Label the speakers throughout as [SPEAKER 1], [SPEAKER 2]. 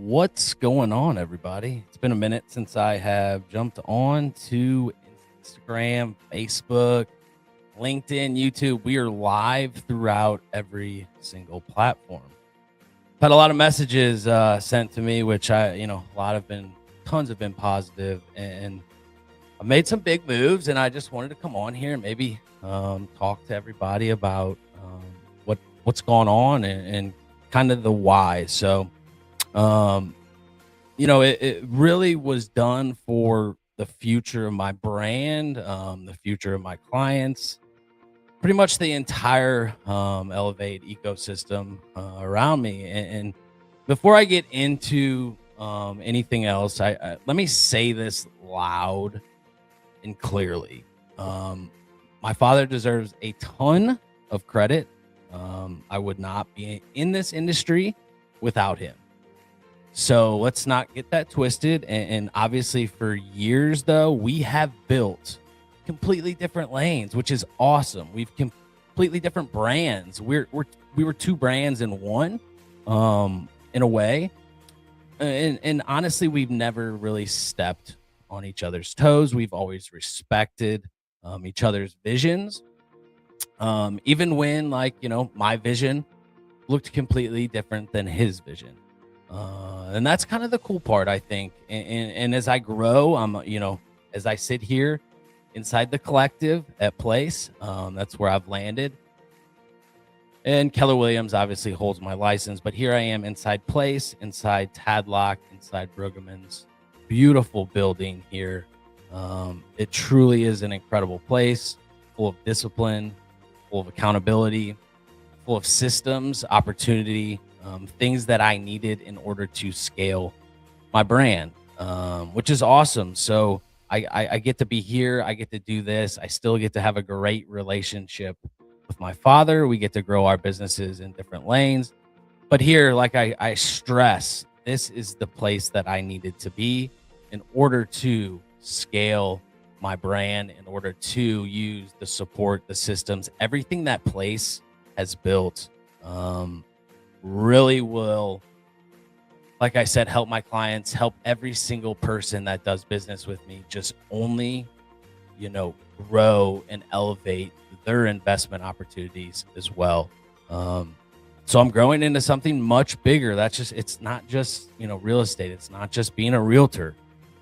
[SPEAKER 1] What's going on, everybody? It's been a minute since I have jumped on to Instagram, Facebook, LinkedIn, YouTube. We are live throughout every single platform. I've had a lot of messages sent to me, which tons have been positive, and I've made some big moves, and I just wanted to come on here and maybe talk to everybody about what's going on and kind of the why. So, um, it really was done for the future of my brand, the future of my clients, pretty much the entire Elevate ecosystem around me. And before I get into anything else, I let me say this loud and clearly. My father deserves a ton of credit. I would not be in this industry without him. So let's not get that twisted. And obviously, for years, though, we have built completely different lanes, which is awesome. We've completely different brands. We were two brands in one, in a way. And honestly, we've never really stepped on each other's toes. We've always respected each other's visions. Even when, my vision looked completely different than his vision. And that's kind of the cool part, I think. And as I grow, as I sit here inside the collective at Place, that's where I've landed. And Keller Williams obviously holds my license, but here I am inside Place, inside Tadlock, inside Brueggemann's beautiful building here. It truly is an incredible place, full of discipline, full of accountability, full of systems, opportunity, things that I needed in order to scale my brand, which is awesome. So I get to be here. I get to do this. I still get to have a great relationship with my father. We get to grow our businesses in different lanes. But here, like I stress, this is the place that I needed to be in order to scale my brand, in order to use the support, the systems, everything that Place has built. Really will, like I said, help my clients, help every single person that does business with me just only, grow and elevate their investment opportunities as well. So I'm growing into something much bigger. It's not just, real estate. It's not just being a realtor.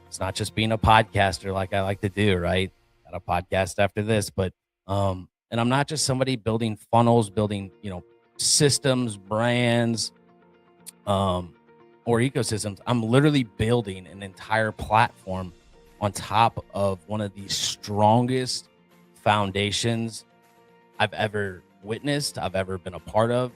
[SPEAKER 1] It's not just being a podcaster like I like to do, right? Got a podcast after this, but, and I'm not just somebody building funnels, building, systems, brands, or ecosystems. I'm literally building an entire platform on top of one of the strongest foundations I've ever witnessed, I've ever been a part of.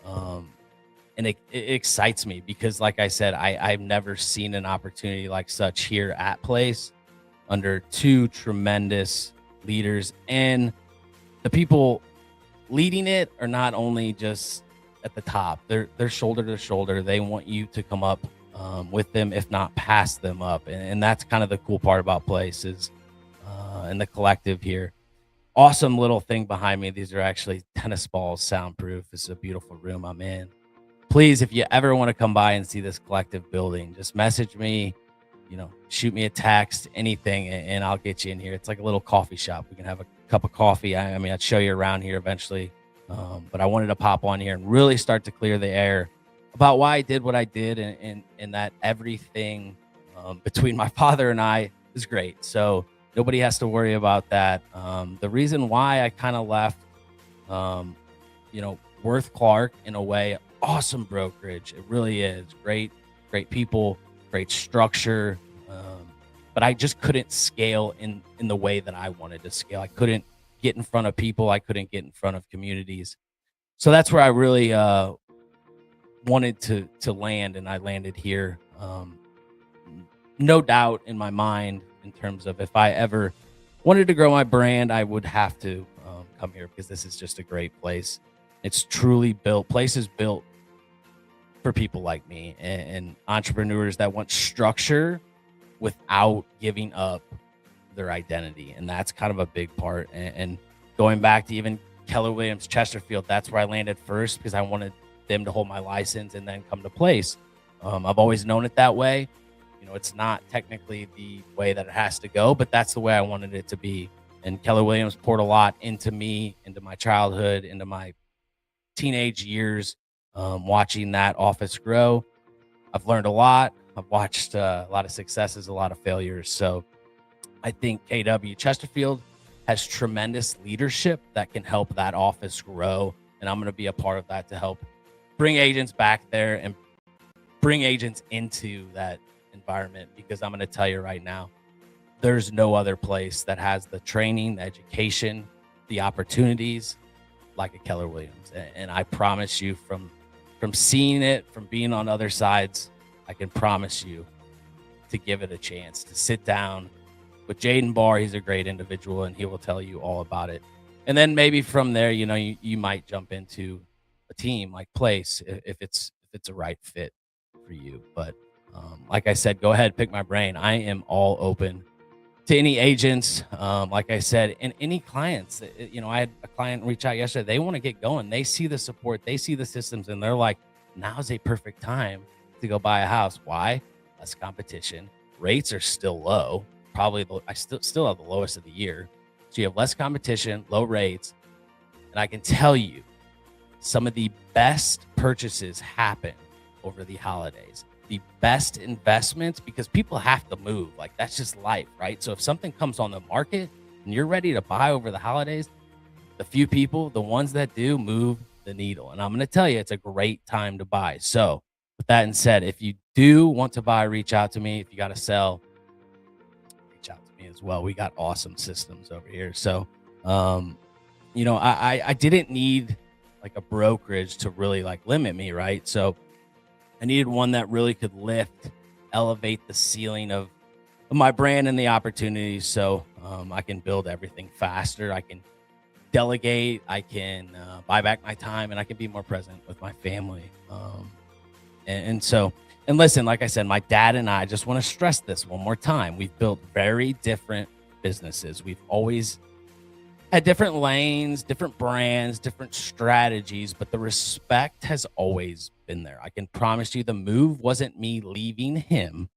[SPEAKER 1] And it excites me because, like I said, I've never seen an opportunity like such here at Place under two tremendous leaders, and the people leading it are not only just at the top, they're shoulder to shoulder. They want you to come up with them, if not pass them up. And that's kind of the cool part about Place is, and the collective here. Awesome little thing behind me. These are actually tennis balls, soundproof. This is a beautiful room I'm in. Please, if you ever want to come by and see this collective building, just message me, shoot me a text, anything, and I'll get you in here. It's like a little coffee shop. We can have a cup of coffee. I'd show you around here eventually. But I wanted to pop on here and really start to clear the air about why I did what I did, and that everything between my father and I is great. So nobody has to worry about that. The reason why I kind of left, Worth Clark, in a way, awesome brokerage. It really is great people, great structure. But I just couldn't scale in the way that I wanted to scale. I couldn't get in front of people. I couldn't get in front of communities. So that's where I really wanted to land, and I landed here. No doubt in my mind in terms of if I ever wanted to grow my brand, I would have to come here because this is just a great place. It's truly built. Place is built for people like me and entrepreneurs that want structure without giving up their identity. And that's kind of a big part. And going back to even Keller Williams, Chesterfield, that's where I landed first because I wanted them to hold my license and then come to Place. I've always known it that way. It's not technically the way that it has to go, but that's the way I wanted it to be. And Keller Williams poured a lot into me, into my childhood, into my teenage years, watching that office grow. I've learned a lot. I've watched a lot of successes, a lot of failures. So I think KW Chesterfield has tremendous leadership that can help that office grow. And I'm going to be a part of that to help bring agents back there and bring agents into that environment, because I'm going to tell you right now, there's no other place that has the training, the education, the opportunities like a Keller Williams. And I promise you, from seeing it, from being on other sides, I can promise you to give it a chance, to sit down with Jaden Barr. He's a great individual and he will tell you all about it. And then maybe from there, you might jump into a team like Place if it's a right fit for you. But like I said, go ahead, pick my brain. I am all open to any agents. Like I said, and any clients. I had a client reach out yesterday. They want to get going. They see the support, they see the systems, and they're like, now's a perfect time to go buy a house. Why? Less competition. Rates are still low. Probably I still have the lowest of the year. So you have less competition, low rates. And I can tell you, some of the best purchases happen over the holidays. The best investments, because people have to move. Like, that's just life, right? So if something comes on the market and you're ready to buy over the holidays, the few people, the ones that do, move the needle. And I'm going to tell you, it's a great time to buy. So with that being said, if you do want to buy, reach out to me. If you got to sell, reach out to me as well. We got awesome systems over here. So, I didn't need like a brokerage to really like limit me, right? So I needed one that really could elevate the ceiling of my brand and the opportunities. So I can build everything faster. I can delegate. I can buy back my time, and I can be more present with my family. And listen, like I said, my dad and I, just want to stress this one more time. We've built very different businesses. We've always had different lanes, different brands, different strategies, but the respect has always been there. I can promise you, the move wasn't me leaving him.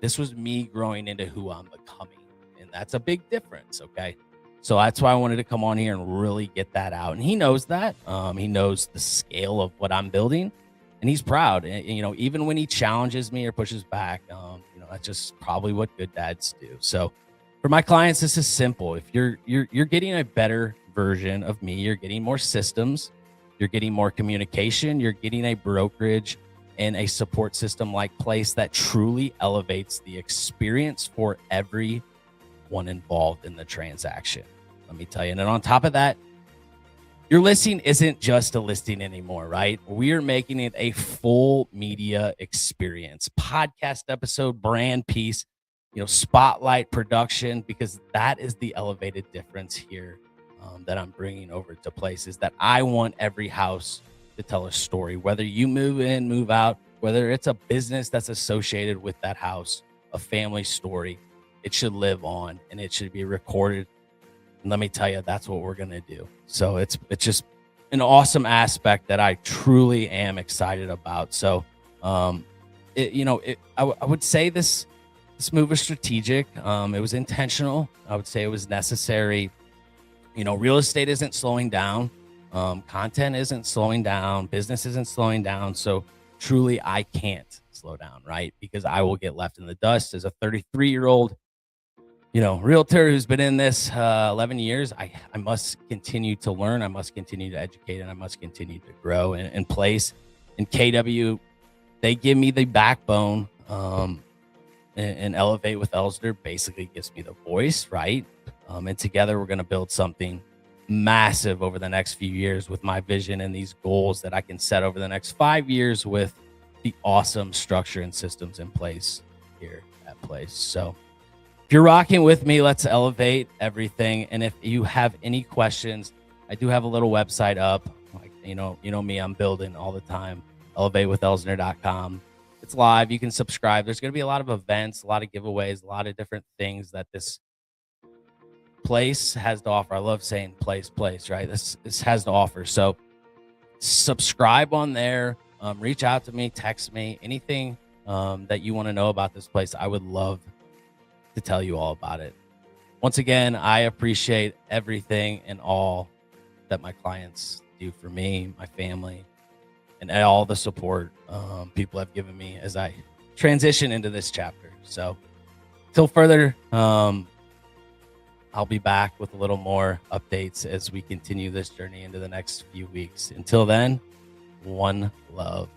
[SPEAKER 1] This was me growing into who I'm becoming. And that's a big difference. Okay. So that's why I wanted to come on here and really get that out. And he knows that. He knows the scale of what I'm building, and he's proud. And, even when he challenges me or pushes back, that's just probably what good dads do. So for my clients, this is simple. If you're getting a better version of me, you're getting more systems, you're getting more communication, you're getting a brokerage and a support system like Place that truly elevates the experience for everyone involved in the transaction. Let me tell you. And then on top of that, your listing isn't just a listing anymore, right? We are making it a full media experience, podcast episode, brand piece, spotlight production, because that is the elevated difference here that I'm bringing over to Place, is that I want every house to tell a story, whether you move in, move out, whether it's a business that's associated with that house, a family story. It should live on and it should be recorded. And let me tell you, that's what we're going to do. So it's just an awesome aspect that I truly am excited about. So, I would say this move was strategic. It was intentional. I would say it was necessary. Real estate isn't slowing down. Content isn't slowing down. Business isn't slowing down. So truly, I can't slow down, right? Because I will get left in the dust as a 33-year-old, realtor who's been in this 11 years. I must continue to learn. I must continue to educate, and I must continue to grow in Place. And KW, they give me the backbone, and Elevate with Elsner basically gives me the voice, right? And together we're going to build something massive over the next few years with my vision and these goals that I can set over the next 5 years with the awesome structure and systems in place here at Place. So if you're rocking with me, let's elevate everything. And if you have any questions, I do have a little website up. Like, you know me, I'm building all the time. ElevateWithElsner.com. It's live. You can subscribe. There's going to be a lot of events, a lot of giveaways, a lot of different things that this Place has to offer. I love saying place, right? This has to offer. So subscribe on there. Reach out to me, text me, anything that you want to know about this place, I would love to tell you all about it. Once again, I appreciate everything and all that my clients do for me, my family, and all the support people have given me as I transition into this chapter. So, till further, I'll be back with a little more updates as we continue this journey into the next few weeks. Until then, one love.